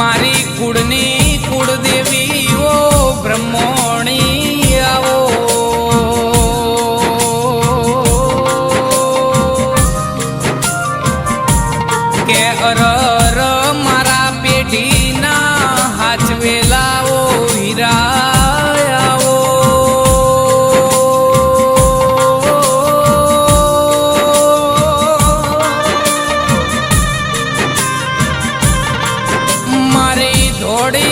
मारी कुड़नी कुड़देवी ओ ब्रह्मणी आवो के अरर मारा पेटी ना हाचवेला ओ हीरा आवो मारी धोड़ी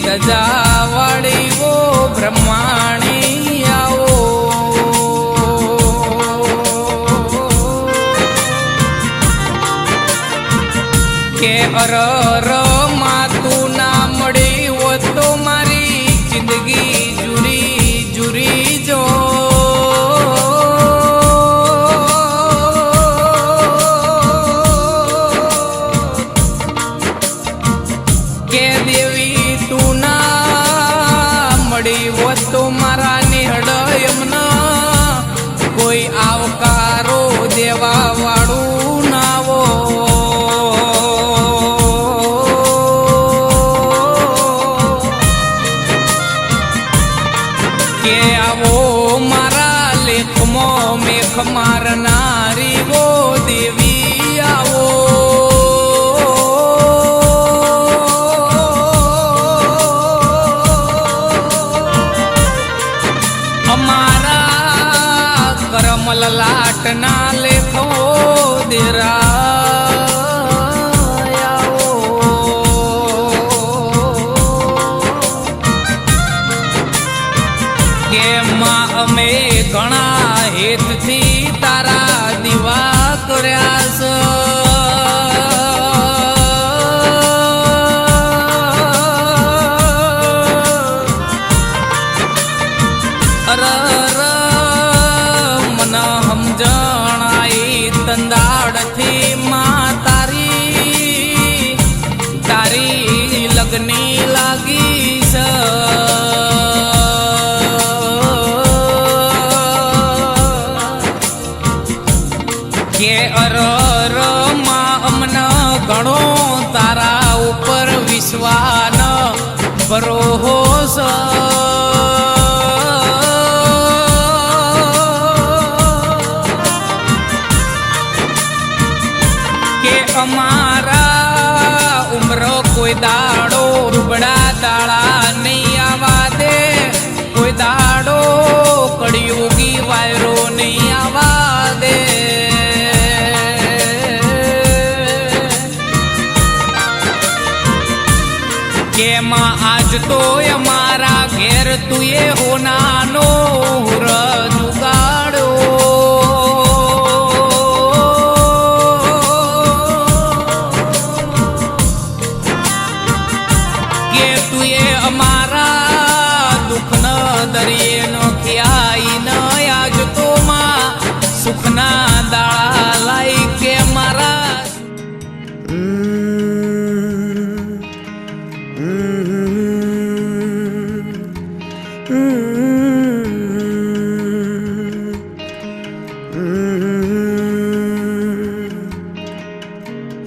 दजावाड़ी वो ब्रह्माणी आओ के अरर मातू ना मड़ी वो तो मारी जिंदगी जुरी जुरी जो के देवी तू ना मड़ी वो तो मारा निहड़ यमना कोई आवकारो देवा वाड़ू ना वो के आवो मारा लेखमो मेख मारनारी वो देवी आवो हमारा करमल लाट ना लेखो देरा के माँ अमे घणा हेत थी तारा दीवा कर्यास अरर मन समझण आई तंदाड़ थी माँ तारी तारी लगनी लागी स के अरर माँ अमन घणो तारा ऊपर विश्वान भरोस के अमारा उम्र कोई दाड़ो रुबड़ा दाड़ा नहीं आवा दे कोई दाड़ो कड़ियोगी वायरो नहीं आवा दे के माँ आज तो हमारा घेर तुए होना नो जुगाड़ो के तुए हमारा दुख न दरिए नो खियाई न आज तो माँ सुखना दाड़ा लाई के मारा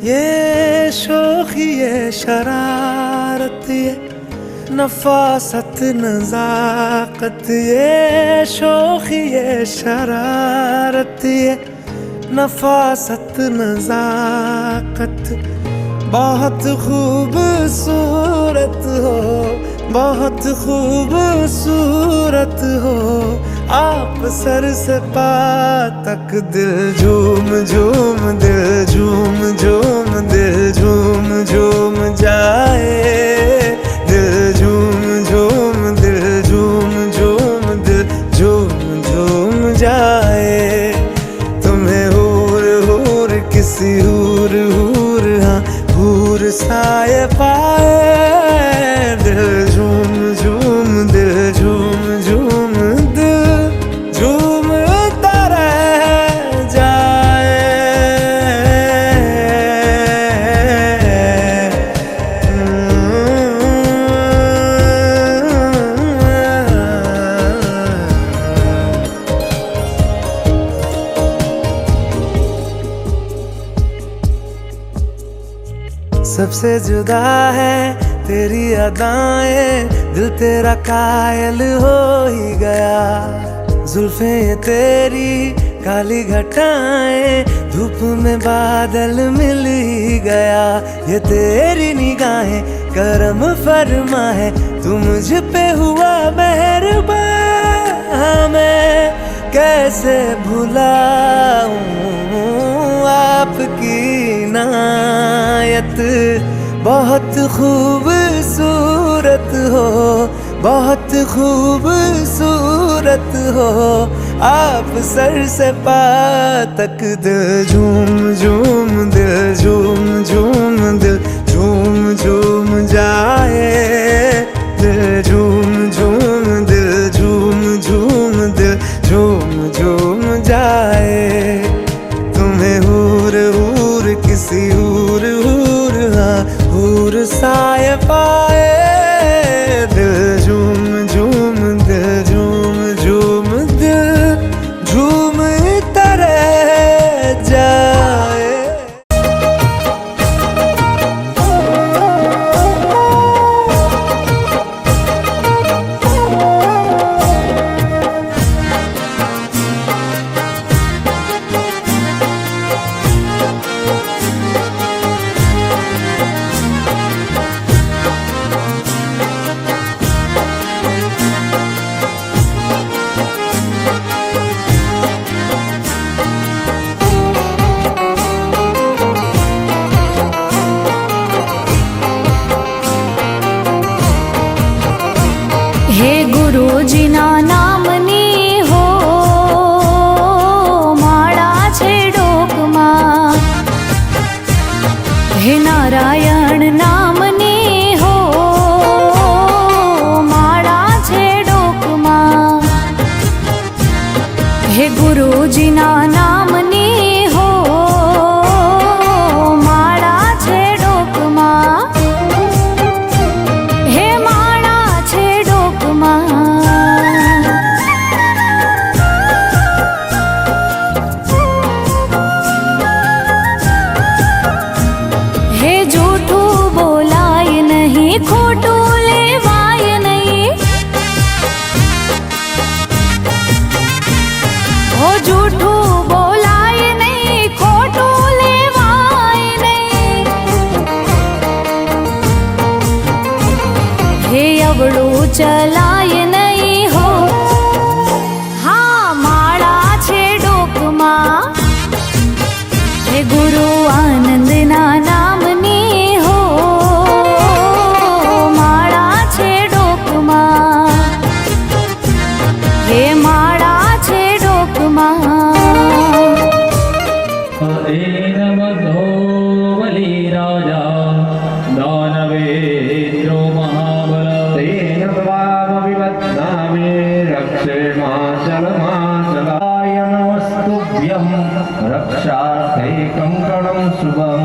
ये शोखी ये शरारत ये नफासत नजाकत ये शोखी ये शरारत ये नफासत नजाकत बहुत खूबसूरत हो बहुत खूबसूरत हो आप सर से पा तक दिल झूम झूम दिल झूम झूम दिल झूम झूम जाए दिल झूम झूम दिल झूम झूम दिल झूम झूम जाए तुम्हें हूर हूर किसी हूर हूर हाँ हूर साए पाए दिल झूम झूम दिल झूम झूम दिल झूमता रह जाए सबसे जुदा है तेरी अदाएं, दिल तेरा कायल हो ही गया। जुल्फे तेरी काली घटाएं, धूप में बादल मिल ही गया। ये तेरी निगाहें करम फरमा है, तू मुझ पे हुआ मेहरबान। मैं कैसे भुलाऊं आपकी इनायत, बहुत खूबसूरत हो, बहुत खूबसूरत हो। आप सर से पाँव तक दिल झूम झूम, दिल झूम झूम, दिल झूम झूम जाए। दिल झूम झूम, दिल झूम झूम, दिल झूम झूम जाए। तुम्हें हूर हूर किसी हूर हूर, हाँ हूर साए पाए। दिल झूम झूम, दिल झूम झूम, दिल झूम तरह जाए। हे ગુરુજીના નામની હો માળા છે ડોકમાં, હે નારાયણ નામની હો માળા છે ડોકમાં, હે ગુરુજીના નામની હો માળા છે ડોકમાં, હે માળા છે ડોકમાં। હે જૂઠું બોલાય નહીં, ખોટું લેવાય નહીં, હો જૂઠું બોલાય નહીં, ખોટું લેવાય નહીં। હે અવળું ચલાય નહીં હો, હા માળા છે ડોકમાં, હે ગુરુ આનંદના નામની હો માળા છે ડોકમાં, હે માળા છે ડોકમાં। नमो बलि राजा दानवेन्द्रो महाबल, तेन त्वामविबध्नामि रक्षे माचलमाचलाय। नमस्तुभ्यं रक्षार्थे कङ्कणं शुभं,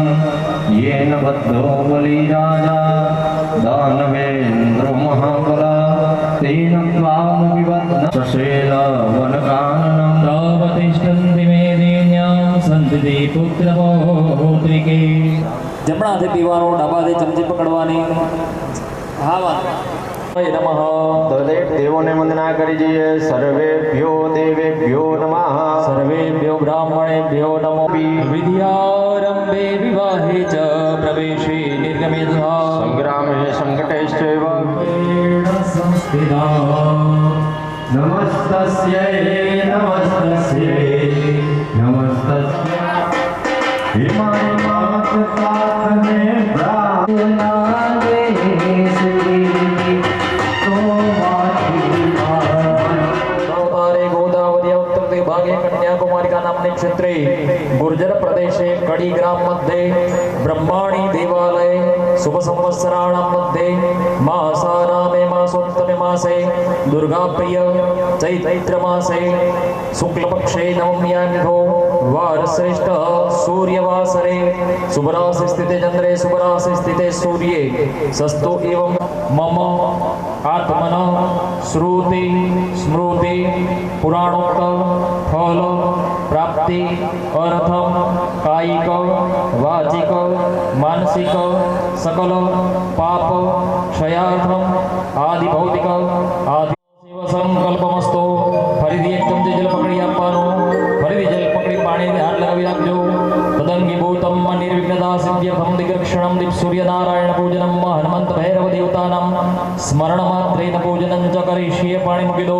येन बद्धो बलि राजा दानवेन्द्रो महाबल, तेन त्वामविबध्नामि सशेल वनकाननं। तावतिष्ठन्ति मे देन्यां सन्ति पुत्रपौत्रिके। જમણા હાથે પીવાનું, ડાબા હાથે ચમચી પકડવાની। હા વાત નમઃ। તદેવ દેવોને વંદના કરી જઈએ। સર્વેભ્યો દેવેભ્યો નમઃ। સર્વેભ્યો બ્રાહ્મણેભ્યો નમો। વિદ્યારંભે વિવાહે ચ પ્રવેશે નિર્ગમે તથા સંગ્રામે સંકટેશ્ચૈવ સંસ્થિતા। નમસ્તસ્યૈ નમસ્તસ્યૈ નમસ્તસ્ય હિમાય માત પાથને कन्याकुमारी का नामने क्षेत्रे गुर्जर प्रदेशे कड़ी ग्राम मध्ये ब्रह्माणी देवालय शुभ संवत्सराणां मध्ये मासानामे मासोत्तमे मासे दुर्गा प्रिय चैत्र मासे शुक्ल पक्षे नवम्यान्धो वार श्रेष्ठ सूर्यवासरे शुभराशि स्थिते चंद्रे शुभराशि स्थिते सूर्ये सस्तो एवं मम आत्मना श्रुति स्मृति पुराणोक्त फल प्राप्ति अर्थम कायिक वाचिक मानसिक सकल पाप क्षयार्थम आदि भौतिक आदि संकल्पमस्तो फरीदी एक चमचे जल पकड़ी आपવાનો फरीदी जल पकड़ी पानी में हाथ लगावी રાખજો તદંગી ભૂતમ નિર્વિઘ્નતા સિદ્ધ્યર્થમ દિગ્રક્ષણમ દીપ સૂર્યનારાયણ પૂજનમ હનુમંત ભૈરવ દેવતાનામ સ્મરણ માત્રેન પૂજનં ચ કરીષ્યે પાણી મૂકી દો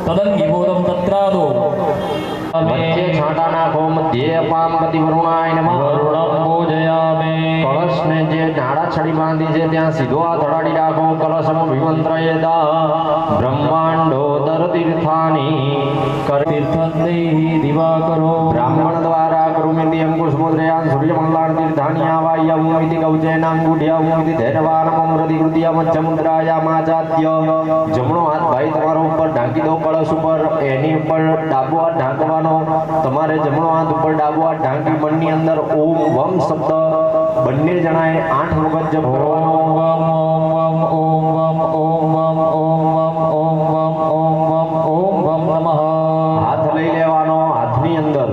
તદંગી ભૂતમ તત્રાદો વચ્ચે છાંટા નાખો મધ્યે અપામ પતિ વરુણાય નમઃ વરુણમ પૂજયામે કળશને જે નાડા છડી બાંધી છે ત્યાં સીધો હાથ અડાડી રાખો કલશમ વિમંત્રયેત બ્રહ્માંડોદર તીર્થાની તીર્થંદેહી દિવાકરો બ્રાહ્મણ દ્વારા કરુમિતિ અંકુશમુદ્રયાન સૂર્યમંગલાન તીર્થાની આવાય્યમ ઇતિ કૌચેનાંગુઢ્યમ ઇતિ ધૈર્યવાનમમ હૃદિકૃત્યમ ચમુદ્રાયામાચાદ્ય જમણો હાથ ભાઈ તમારો ઉપર ઢાંકી દો કળશ ઉપર એની ઉપર ડાબો હાથ ઢાંકવાનો તમારે જમણો હાથ ઉપર ડાબો હાથ ઢાંકી મનની અંદર ઓમ વમ શબ્દ બંને જણાએ 8 વખત જપ કરવાનો હાથ લઈ લેવાનો હાથની અંદર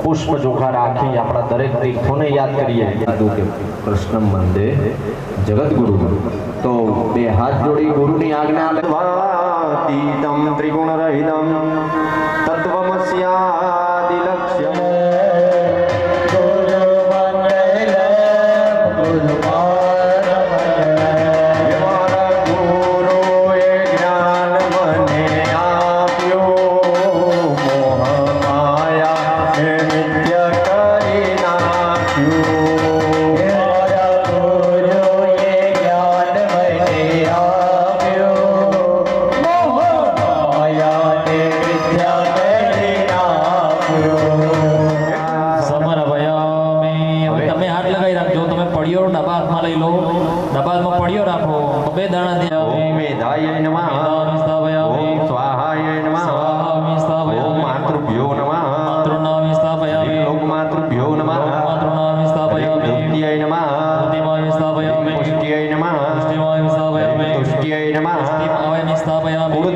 પુષ્પ ચોખા રાખી આપણા દરેક તીર્થોને યાદ કરીએ કે કૃષ્ણ મંદે જગતગુરુ તો બે હાથ જોડી ગુરુની આજ્ઞા લેવાતીતમ ત્રિગુણ રહિતમ તત્વમસ્યાદિ લક્ષ્યમ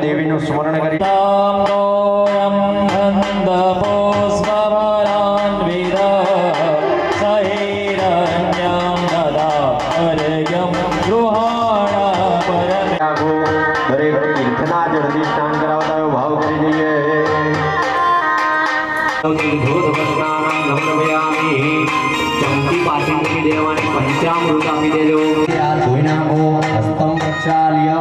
દેવીનું સ્મરણ કરી દરેક તીર્થના જળથી સ્નાન કરાવતા હોય ભાવ કરી દઈએ ચમકી પાછી મૂકી દેવાની પંચામૃત આપી દેજો ધોઈ નાખો હસ્તમ પ્રક્ષાલ્ય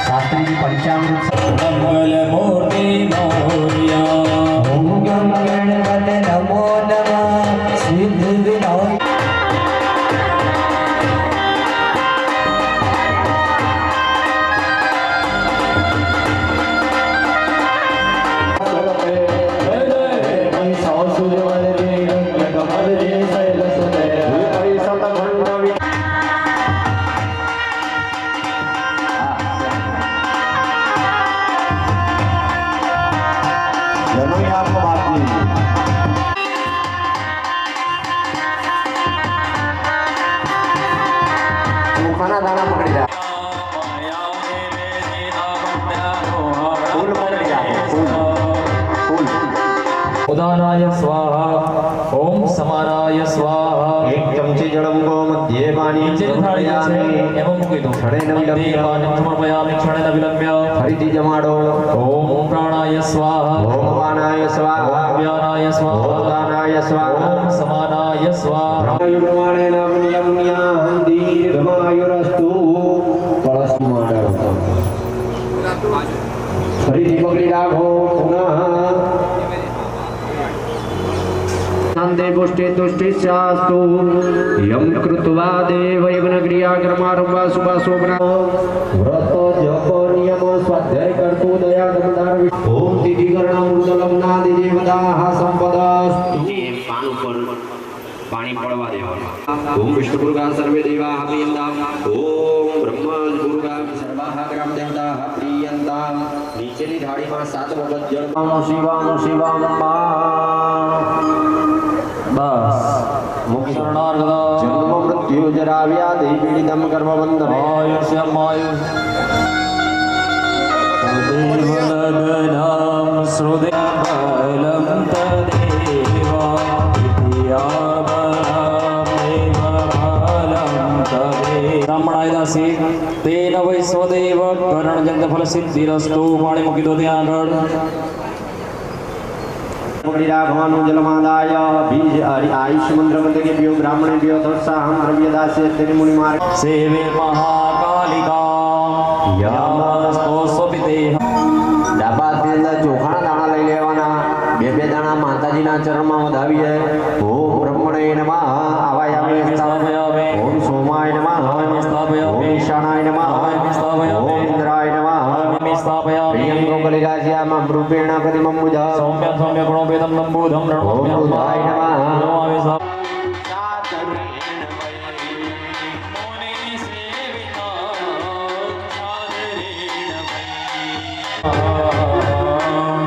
શાસ્ત્રી પંચામૃત મંગલ મૂર્તિ મોર્યા ઓમ ગમ ગણપતે નમો નમઃ સિદ્ધ વિનાયક ચોખાના દાણા પકડી જાય ફૂલ પકડી જાય ફૂલ ઉદાનાય સ્વાહા ઓમ સમાનાય સ્વાહા એક ચમચી જળ મૂકો મધ્યે પાણી નીચે થાળી છે એમાં મૂકી દો ક્ષણેન વિલંબ્ય પાણી સમર્પયામિ ક્ષણેન વિલંબ્ય ફરીથી જમાડો ઓમ પ્રાણાય સ્વાહા ઓમ વાનાય સ્વાહા વ્યાનાય ઓમ સ્વાહા દાનાય સ્વાહા ઓમ સમાનાય સ્વાહા બ્રહ્મયુર્વાણેન પુણ્યમ દીર્ઘમાયુરસ્તુ કળશ માડો ફરીથી પકડી રાખો પુનઃ શાંતે પુષ્ટિ તુષ્ટિ શાસ્તુ યમ કૃત્વા દેવ યજ્ઞ ક્રિયા કર્મારંભા શુભા શોભના વ્રત જપ નિયમ સ્વાધ્યાય કરતુ દયા દમદાર ઓમ તિથિકર્ણ મૃદલગ્નાદિ દેવતાઃ સંપદાસ્તુ પાન ઉપર પાણી પડવા દેવાનું ઓમ વિષ્ણુપુરુષા સર્વે દેવાઃ પ્રિયંતામ ઓમ બ્રહ્મપુરુષા સર્વાઃ ગ્રામ દેવતાઃ પ્રિયંતામ નીચેની થાળીમાં 7 વખત જળ શિવામ શિવામ બસ મુક્તિ શરણાર્ગદા જન્મ મૃત્યુ જરા વ્યાધિ પીડિતમ કર્મ બંધને આયુષ્યમાયુષ સદેવલગનામ શ્રુદેબલમ તદેવા ઇતિયાબલમેવ બલમ બનાય દાસી તેન વૈ સ્વદેવ કરણ જંત ફલ સિદ્ધિરસ્તુ પાણી મૂકી દો ત્યાં આગળ પકડી રાખવાનું જલમાદાય બીજ આયુષ મંત્ર મંત્રેભ્યો બ્રાહ્મણેભ્યો દોષાહં દ્રવ્યદાસ્ય તેની મુનિ માર્ગ સેવે મહાકાલિકા યામસ્તો સ્વપિતે ડાબા હાથની અંદર ચોખાના દાણા લઈ લેવાના બે બે દાણા માતાજીના ચરણમાં વધાવીએ ઓમ બ્રહ્મણે નમઃ આવાયામે સ્થાપયામે ઓમ સોમાય નમઃ સ્થાપયામે ઓમ ઈશાનાય નમઃ સ્થાપયામે ઓમ ઇન્દ્રાય નમઃ સ્થાપયામે પ્રિયં ગોકલિરાજ્યામાં રૂપેણ પ્રતિમં મુજા સૌમ્ય સૌમ્ય ગુણોપેતમ નંબૂધમ ઓમ બુધાય નમઃ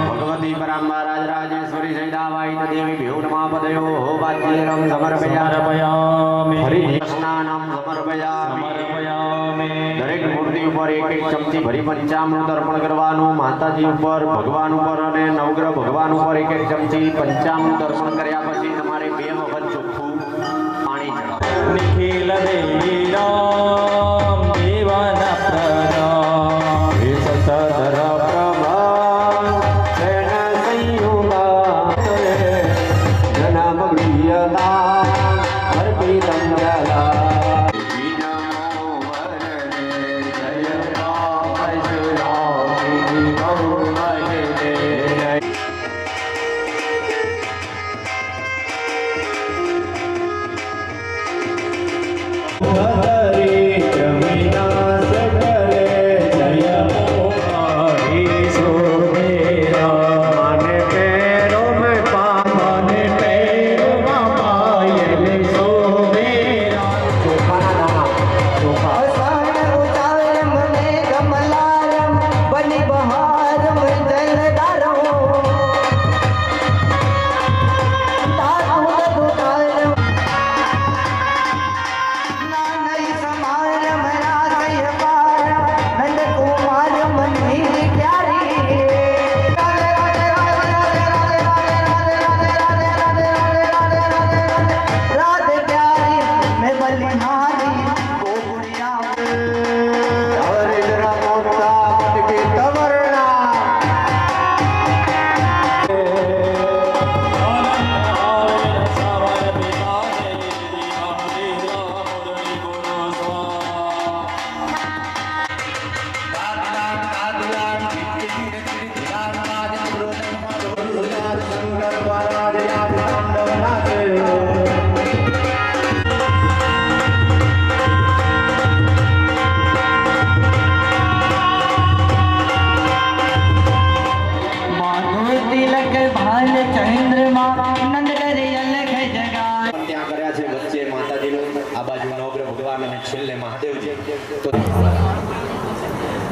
ભગવતી પરાંબા રાજરાજેશ્વરી સૈદાવાય દેવી ભ્યો નમઃ પદયો વાદ્યરમ સમર્પયામિ હરિ સ્નાનમ સમર્પયામિ દરેક મૂર્તિ ઉપર એક એક ચમચી ભરી પંચામૃત અર્પણ કરવાનું માતાજી ઉપર ભગવાન ઉપર અને નવગ્રહ ભગવાન ઉપર એક એક ચમચી પંચામૃત અર્પણ કર્યા પછી તમારે 2 વખત ચોખ્ખું પાણી ચડાવવાનું નિખિલ દેવી રામ દેવાન પ્રરામ હે સતધર પ્રભા જન સંયુગા જનમ ગૃહ્યતા અર્પિતમ જલા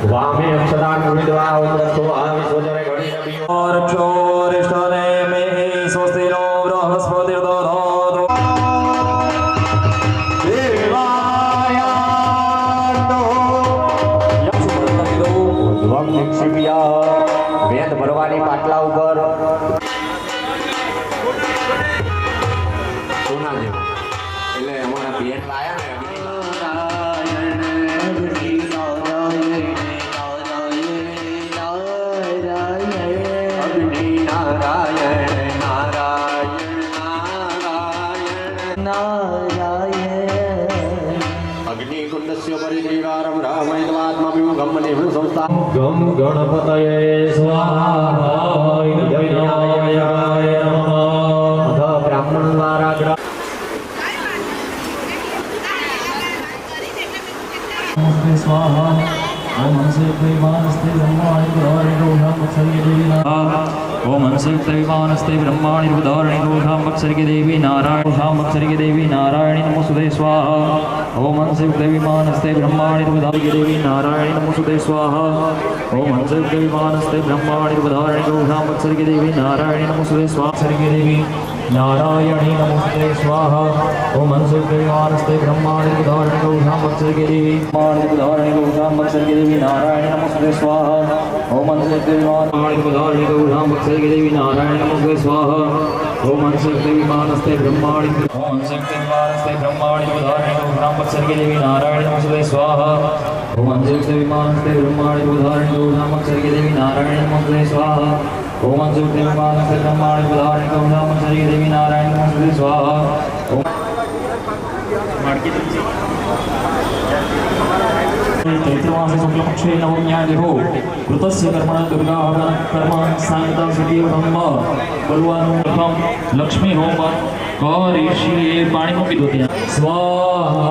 वामे अक्षरान उमिदवा ओमरतो आविश्वजने घड़ी नबियो और क्षोरिष्ठने मे स्वस्ति नो बृहस्पतिर्दधातु देवायातो यक्षुपतिदो ઉદ્વમ નિક્ષિપ્યા વેદ ભરવાની પાટલા ઉપર સોના જેવું એટલે અમારા બેન લાયા ને અગ્નિકુંડસ્ય પરિદ્રીવારમ રામૈતવાત્મવ્યુગમ નિહુ સંસ્થા ગમ ગણપતયે સ્વાહા વિનાયકાય નમઃ અધ બ્રાહ્મણ દ્વારા स्वाहा ओम हंसे विमानस्ते ब्रह्माणि उदाहरणे रोषां वत्सर्गे देवी ओम हंसे विमानस्ते ब्रह्माणि उदाहरणे रोषां वत्सर्गे देवी नारायण रोषां वत्सर्गे देवी नारायणी नमोस्तुते स्वाहा ओम हंसे विमानस्ते ब्रह्माणि उदाहरणे देवी नारायणी नमोस्तुते स्वाहा ओम हंसे विमानस्ते ब्रह्माणि उदाहरणे रोषां वत्सर्गे देवी नारायणी नमोस्तुते स्वाहा सर्गे देवी नारायणी नमोस्तुते स्वाहा ओम हंसे विमानस्ते ब्रह्माणि उदाहरणे रोषां वत्सर्गे देवी माणि उदाहरणे रोषां वत्सर्गे देवी नारायण नमोस्तुते स्वाहा ओम हंसे विमानस्ते उदाहरणे रोषां वत्सर्गे देवी नारायण नमोस्तुते स्वाहा ओम हंसे विमानस्ते ब्रह्माणि ओम हंसे विमानस्ते ब्रह्माणि उदाहरणे राम सर्गे देवी नारायण नमस्ते स्वाहा ओम अंजलि विमानस्ते ब्रह्माणि उदाहरण नाम सर्गे देवी नारायण नमस्ते स्वाहा ओम अंजलि विमानस्ते ब्रह्माणि उदाहरण नाम सर्गे देवी नारायण नमस्ते स्वाहा चैत्रमासे शुक्लपक्षे नवम्यादिहो कृतस्य कर्मणा दुर्गा कर्म सांगता सती ब्रह्म बलवानुम लक्ष्मी होम करिष्ये पाणी मूकी दो ત્યાં स्वाहा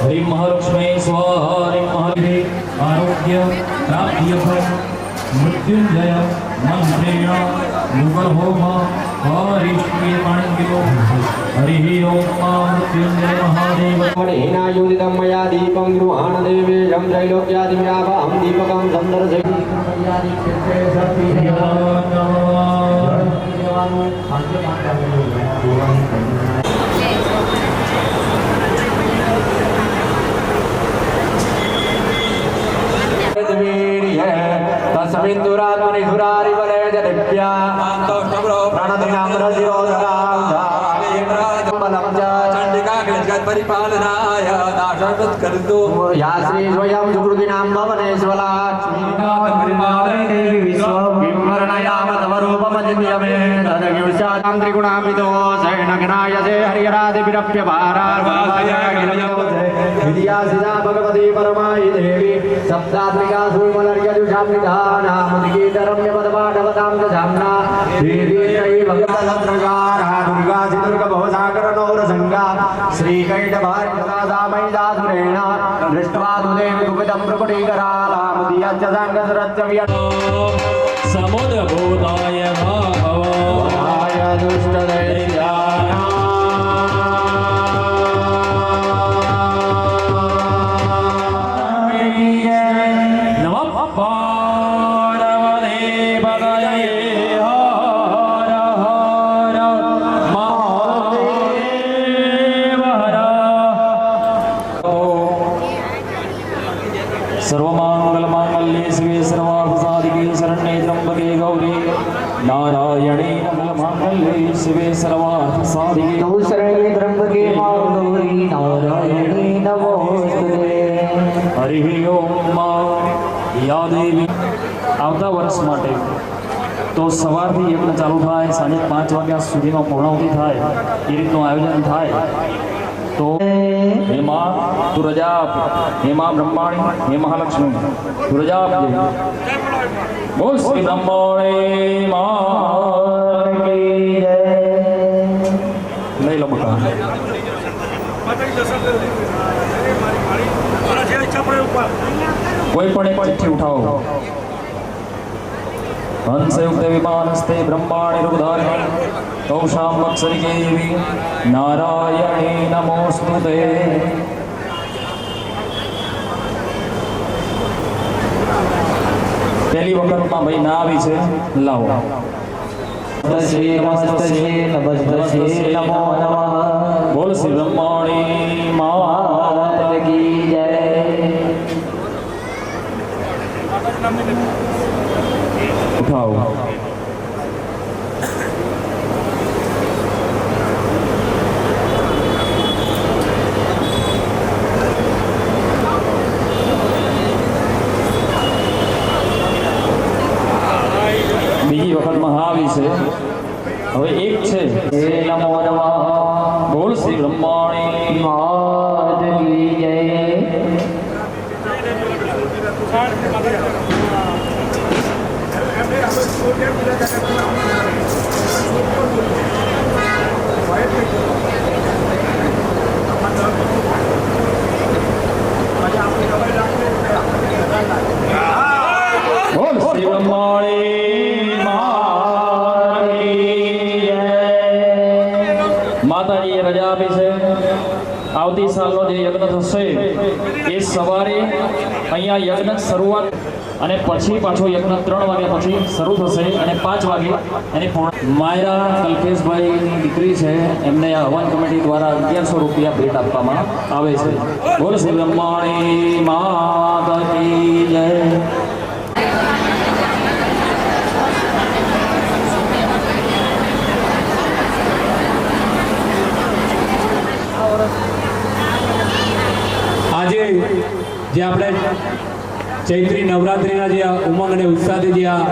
ह्रीं महालक्ष्मी स्वाहा ह्रीं महालक्ष्मी आरोग्य प्राप्ति फल मृत्युंजय मंत्रेण मुगल होम करिष्ये पाणी मूकी दो हरिः ओम मृत्युंजय महादेव हेनायुदितं मया दीपं गृहाण देवेशं त्रैलोक्यादिव्यापहं दीपकं तस्मिन्दुरात्मनि धुरारिवलय जनिभ्या परिपालनाय दाशवत्कर्तु या श्री स्वयं सुकृतिनां भवनेश्वराक्ष्मी विवर्णयामतवरूपमजिन्यमे त्रिगुणामितो शयनगनायसे हरिहरादिभिरप्यपारार्विद्या सिदा भगवती परमायि देवी सप्तात्मिका सुमलर्यजुषामिधानामुदिगीतरम्यपदपाठवतां दशाम्ना देवी भगवतलत्रगारः दुर्गासि दुर्गभवसागरनौरसङ्गा श्रीकैटभारितदामयिदाधुरेण दृष्ट्वा तुदेव कुपितं प्रकटीकरालामुदीयश्च साङ्गसरच्च समुद्रभूताय भावाय दुष्टदैत्यानां नमः पार्वती पतये हर हर महादेव हर सर्वमङ्गलमाङ्गल्ये शिवे सर्वार्थसाधिके शरण्ये त्र्यम्बके गौरी नारायणे नमोऽस्तुते शिवे सर्वार्थसाधिके शरण्ये त्र्यम्बके गौरी नारायणे नमोस्तुते હરિ ઓમ યા દેવી આવતા વર્ષ માટે તો સવારથી યજ્ઞ ચાલુ થાય સાંજે 5 વાગ્યા સુધીમાં પૂર્ણાહુતિ થાય એ રીતનું આયોજન થાય તો હે માં તું રજા આપ હે માં બ્રહ્માણી હે મહાલક્ષ્મી તું રજા આપજે બોલ શ્રી બ્રહ્માણી માત કી જય લઈ લો બકા कोई पण एक चिट्ठी उठाओ हंसयुक्त विमानस्ते ब्रह्माणि रूपधारिणे तौषां वत्सरिके देवी नारायणे नमोस्तुते पहली वक्त में भाई ना आवी छे लाओ नमस्ते नमो नमः बोल श्री ब्रह्माणी मात की जय उठाओ બીજી વખતમાં હા આવી છે હવે એક છે हे नमो नमः બોલ શ્રી બ્રહ્માણી मात की जय બોલ શ્રી બ્રહ્માણી માત કી જય. માતાજીએ રજા આપી છે આવતી સાલનો જે યજ્ઞ થશે એ સવારે અહીંયા યજ્ઞ શરૂઆત અને પછી પાછો યજ્ઞ 3 વાગ્યા પછી શરૂ થશે અને 5 વાગે એની પૂર્ણ માયરા કલ્પેશભાઈની દીકરી છે એમને આ હવન કમિટી દ્વારા 1100 રૂપિયા ભેટ આપવામાં આવે છે બોલ શ્રી બ્રહ્માણી માત કી જય. જે આપણે ચૈત્રી નવરાત્રિના જે આ ઉમંગ અને ઉત્સાહથી જે આ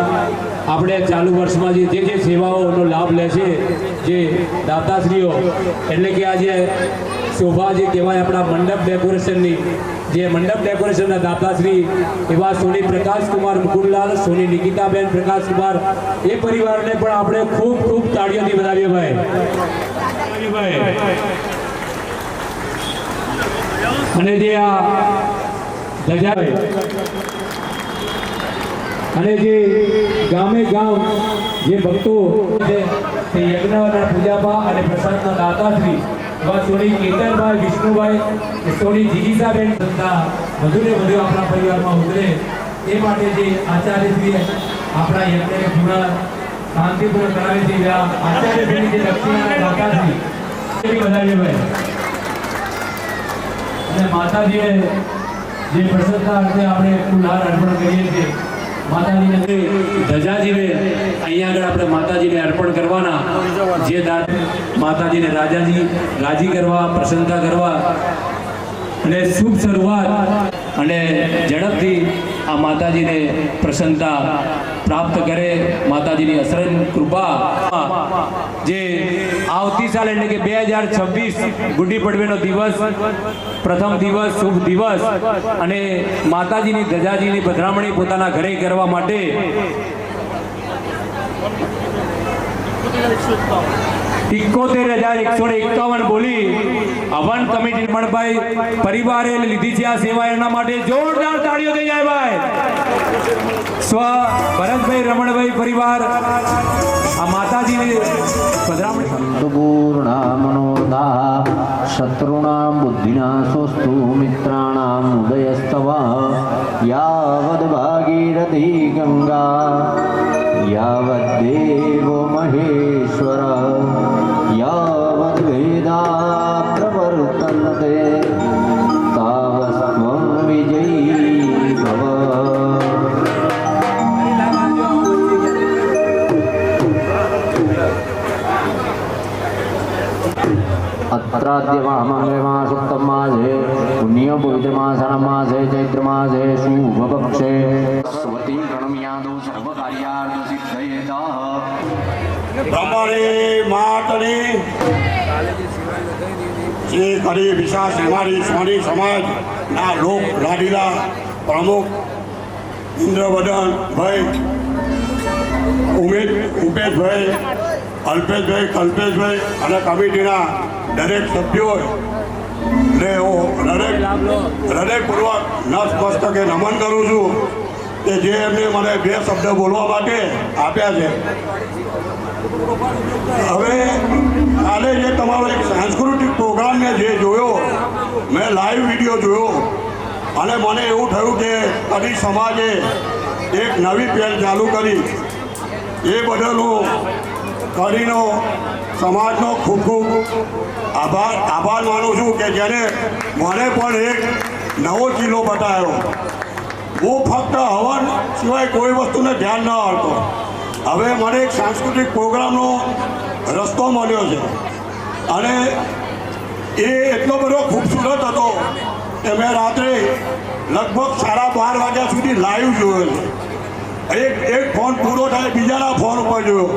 આપણે ચાલુ વર્ષમાં જે સેવાઓનો લાભ લે છે જે દાતાશ્રીઓ, એટલે કે આ જે શોભા જે કહેવાય આપણા મંડપ ડેકોરેશનની, જે મંડપ ડેકોરેશનના દાતાશ્રી એવા સોની પ્રકાશકુમાર મુકુંદલાલ, સોની નિકિતાબેન પ્રકાશકુમાર, એ પરિવારને પણ આપણે ખૂબ ખૂબ તાળીઓથી વધાવીએ ભાઈ. અને જે આ ધજા અને જે ગામે ગામ જે ભક્તો છે તે યજ્ઞ અને પૂજાપા અને પ્રસાદના દાતાશ્રી એવા સોની કેતનભાઈ, વિષ્ણુભાઈ, સોની જીજીસાબેન તથા વધુને વધુ આપણા પરિવારમાં ઉતરે એ માટે જે આચાર્યશ્રી આપણા યજ્ઞને પૂર્ણ શાંતિપૂર્ણ કરાવે છે એવા આચાર્યશ્રીની જે દક્ષિણાના દાતાશ્રી એ બી વધાવીએ ભાઈ. અને માતાજીને જે પ્રસન્નતા અર્થે આપણે ફૂલહાર અર્પણ કરીએ છીએ. માતાજીને ધજાજીને અહીંયા આગળ આપણે માતાજીને અર્પણ કરવાના, જે માતાજીને રાજી કરવા, પ્રસન્નતા કરવા અને શુભ શરૂઆત અને ઝડપથી આ માતાજીને પ્રસન્નતા પ્રાપ્ત કરે. માતાજીની અસરન કૃપા જે આવતી સાલ એટલે કે 2026 ગુડી પડવેનો દિવસ, પ્રથમ દિવસ, શુભ દિવસ, અને માતાજીની ધજાજીની પધરામણી પોતાના ઘરે કરવા માટે 71,151 બોલી હવન કમિટી રમણભાઈ પરિવારે લીધી છે આ સેવા, એના માટે જોરદાર તાળીઓ થઈ જાય ભાઈ. સ્વ ભરતભાઈ રમણભાઈ પરિવાર આ માતાજીની પધરામણી પૂર્ણા મનોદા શત્રુણામ બુદ્ધિનાશોસ્તુ મિત્રાણામ ઉદયસ્તવ યાવદ ભાગીરથી ગંગા યાવદ દેવો મહેશ્વર યાવદ વેદા પ્રવર્તન્તે તાવસ્ત્વં વિજયી ભવ. अत्राद्यमामङ्गलमा सुप्तमासे पुण्यपवित्रमासनमासे चैत्रमासे शुभपक्षे सरस्वती गणमयादौ सर्वकार्यार्थसिद्धयेतः. બ્રહ્માણી માતની જે ગરીબ વિશાળ શ્રીમાળી સ્વામી સમાજના લોક લાડીલા પ્રમુખ ઇન્દ્રવદન ભાઈ, ઉમેશભાઈ, અલ્પેશભાઈ, કલ્પેશભાઈ અને કમિટીના દરેક સભ્યોને હું હૃદયપૂર્વક નતમસ્તકે નમન કરું છું કે જે એમને મને 2 શબ્દ બોલવા માટે આપ્યા છે. હવે કાલે જે તમારો એક સાંસ્કૃતિક પ્રોગ્રામ મેં જે જોયો, મેં લાઈવ વિડીયો જોયો અને મને એવું થયું કે કડી સમાજે એક નવી પહેલ ચાલુ કરી. એ બદલ હું કડીનો સમાજનો ખૂબ ખૂબ આભાર માનું છું કે જેને મને પણ એક નવો કિલ્લો બતાવ્યો. હું ફક્ત હવન સિવાય કોઈ વસ્તુને ધ્યાન ન આપતો. હવે મને એક સાંસ્કૃતિક પ્રોગ્રામનો રસ્તો મળ્યો છે અને એ એટલો બધો ખૂબસૂરત હતો કે મેં રાત્રે લગભગ 12:30 વાગ્યા સુધી લાઈવ જોયો છે. એક ફોન પૂરો થાય બીજાના ફોન ઉપર જોયો.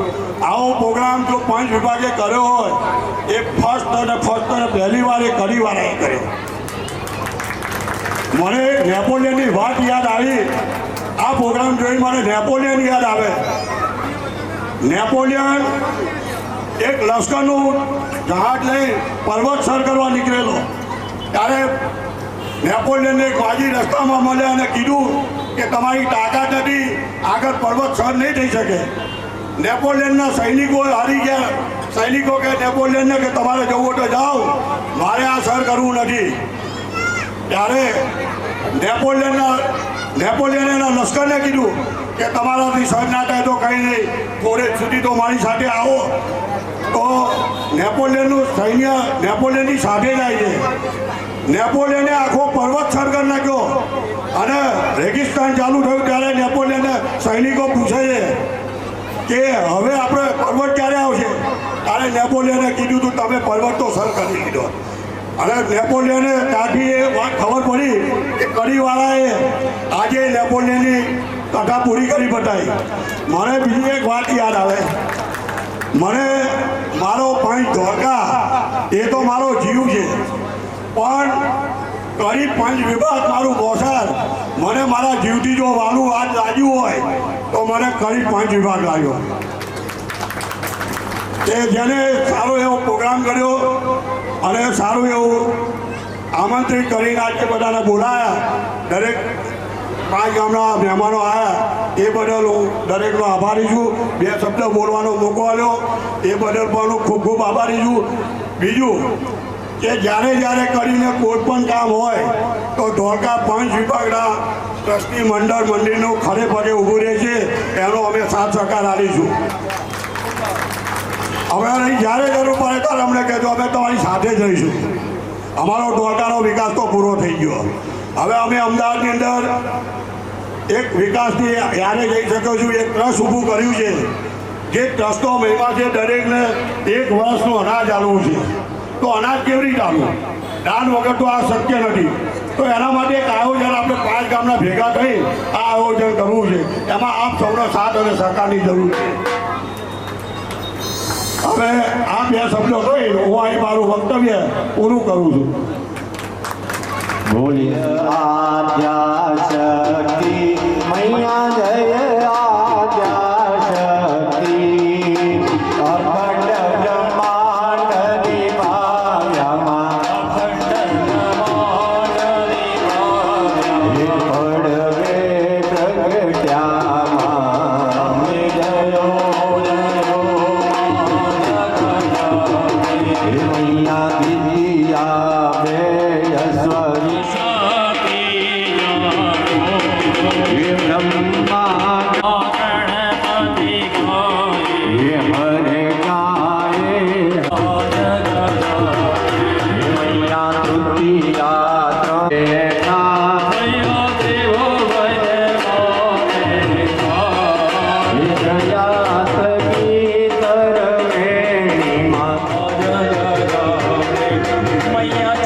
આવો પ્રોગ્રામ જો પંચ વિભાગે કર્યો હોય એ ફર્સ્ટ અને પહેલી વાર એ કડીવાળાએ કર્યો. મને નેપોલિયનની વાત યાદ આવી. આ પ્રોગ્રામ જોઈને મને નેપોલિયન યાદ આવે. નેપોલિયન એક લશ્કરનું જહાજ લઈ પર્વત સર કરવા નીકળેલો ત્યારે નેપોલિયનને એક વાજી રસ્તામાં મળ્યા અને કીધું કે તમારી તાકાત નથી, આગળ પર્વત સર નહીં થઈ શકે. નેપોલિયનના સૈનિકો હારી ગયા. સૈનિકો કે નેપોલિયનને કે તમારે જવું તો જાઓ, મારે આ સર કરવું નથી. ત્યારે નેપોલિયને એના લશ્કરને કીધું કે તમારાથી સર ના થાય તો કંઈ નહીં, થોડે સુધી તો મારી સાથે આવો. તો નેપોલિયનનું સૈન્ય નેપોલિયનની સાથે જાય છે. નેપોલિયને આખો પર્વત સર કરી નાખ્યો અને રેગિસ્તાન ચાલુ થયું ત્યારે નેપોલિયનને સૈનિકો પૂછે છે કે હવે આપણે પર્વત ક્યારે આવશે? ત્યારે નેપોલિયને કીધું હતું તમે પર્વત તો સર કરી લીધો. અને નેપોલિયને ત્યાંથી એ વાત ખબર પડી કે કડીવાળાએ આજે નેપોલિયનની કથા પૂરી કરી બતાવી. મને બીજી એક વાત યાદ આવે. મને મારો પંચ ધોળકા એ તો મારો જીવ છે, પણ કડી પંચ વિભાગ મારું મોસાર મને મારા જીવથી જો વાલું વાત લાગ્યું હોય તો મને કડી પંચ વિભાગ લાગ્યો. કે જેને સારો એવો પ્રોગ્રામ કર્યો અને સારું એવું આમંત્રિત કરીને આજે બધાને બોલાયા. દરેક 5 ગામના મહેમાનો આવ્યા એ બદલ હું દરેકનો આભારી છું. 2 શબ્દ બોલવાનો મોકો આપ્યો એ બદલ પણ હું ખૂબ ખૂબ આભારી છું. બીજું કે જ્યારે કરીને કોઈ પણ કામ હોય તો ધોળકા પંચ વિભાગના ટ્રસ્ટી મંદિરનું ખરે પગે ઊભું રહે છે, એનો અમે સાથ સહકાર આપીશું. હવે અહીં જ્યારે જરૂર પડે ત્યારે અમને કહેજો, અમે તમારી સાથે જ રહીશું. અમારો ધોળકાનો વિકાસ તો પૂરો થઈ ગયો. હવે અમે અમદાવાદની અંદર એક વિકાસની યારે જઈ શકો છું. એક ટ્રસ્ટ ઊભું કર્યું છે, જે ટ્રસ્ટનો મહિમા છે દરેકને 1 વર્ષનું અનાજ આપવું છે. તો અનાજ કેવી રીતે આપવું? દાન વગર તો આ શક્ય નથી. તો એના માટે એક આયોજન આપણે 5 ગામના ભેગા થઈ આ આયોજન કરવું છે. એમાં આપ સૌનો સાથ અને સહકારની જરૂર છે. હવે આ 2 શબ્દો કહી હું અહીં મારું વક્તવ્ય પૂરું કરું છું. બોલીએ આદ્યા શક્તિ મૈયા જય આદ્યા શક્તિ અખંડ બ્રહ્માંડ દિવાયામાં પડવે પ્રગટ્યામાં જયો મૈયા દિવ્યા બેયસ્વરી મૈયા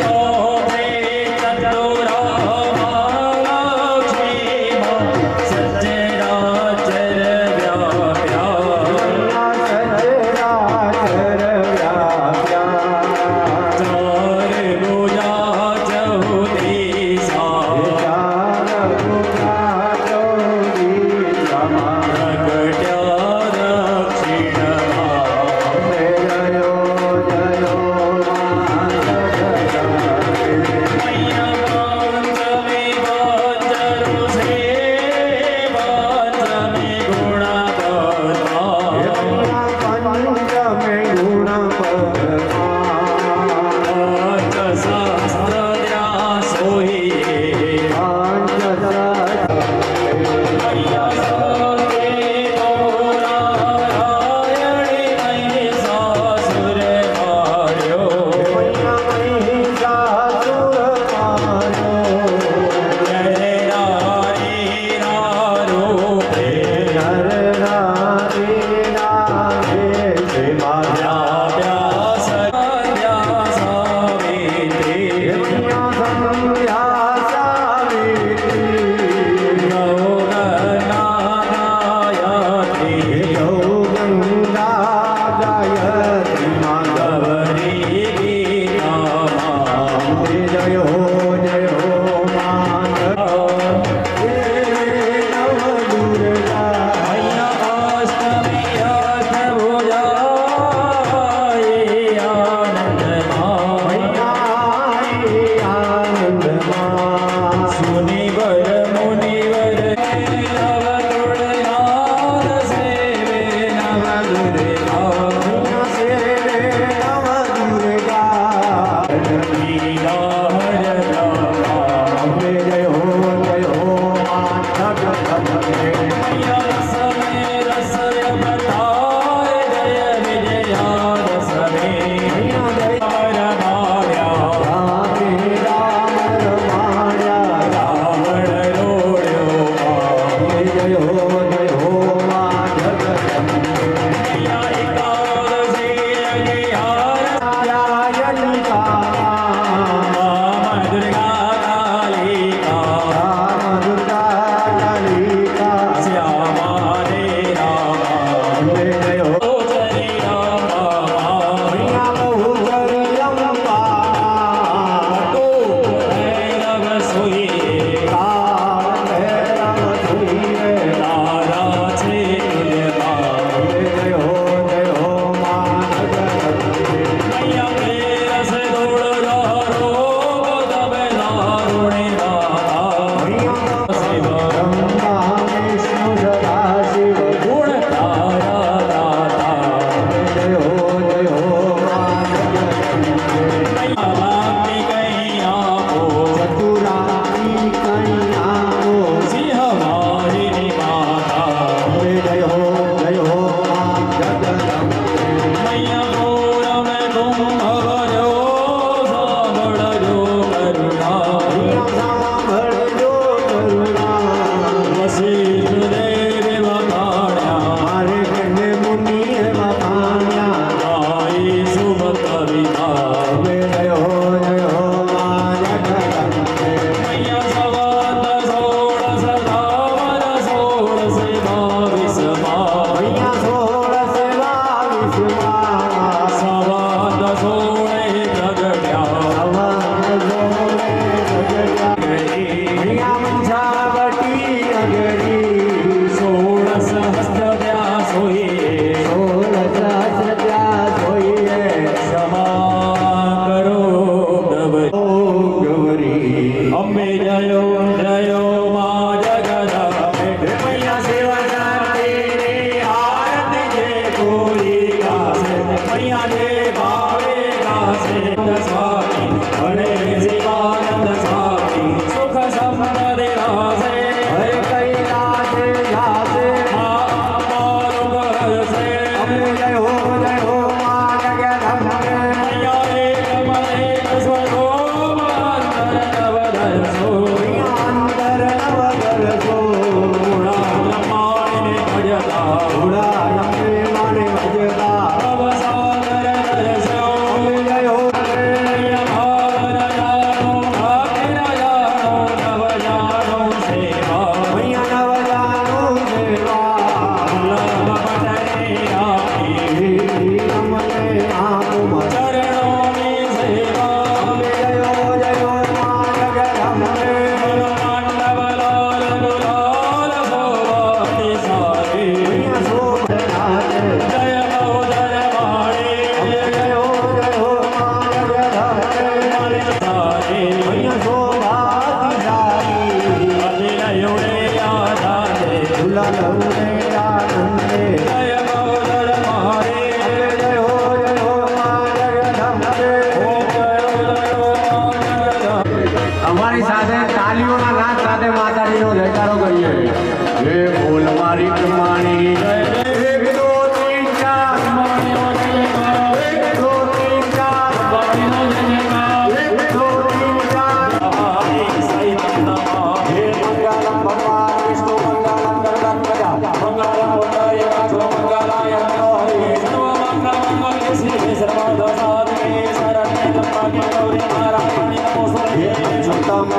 રામ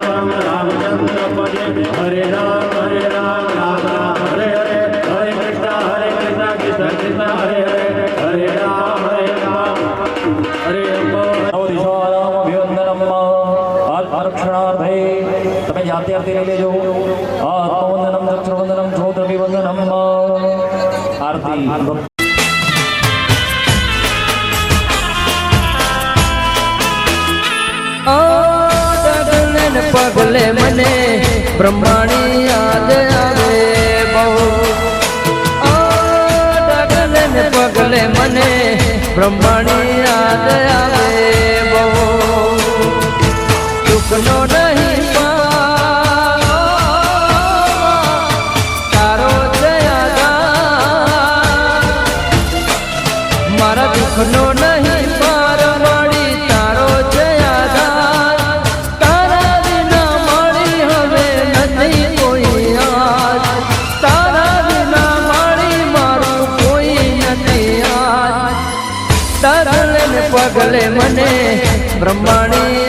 રામ રામચંદ્ર પદે હરે રામ રામ રામ હરે હરે હરે કૃષ્ણ કૃષ્ણ કૃષ્ણ હરે હરે હરે રામ હરે આત્મરક્ષણાર્થે તમે જાતે આરતી લઈ લેજો. આત્મવંદનમ દક્ષિણવંદનમ છોદ્રવિવંદનમ આરતી. ડગલે ને પગલે મને બ્રહ્માણી યાદ આવે બહુ. ડગલે ને પગલે મને બ્રહ્માણી યાદ આવે બહુ. દુઃખનો નહીં તારો જયાદા મારા દુઃખનો નહીં પાર મળી તારો જયાદા. તારા વિના મળી હવે નથી કોઈ યાદ. તારા વિના મળી મારું કોઈ નથી યાદ. ડગલે ને પગલે મને બ્રહ્માણી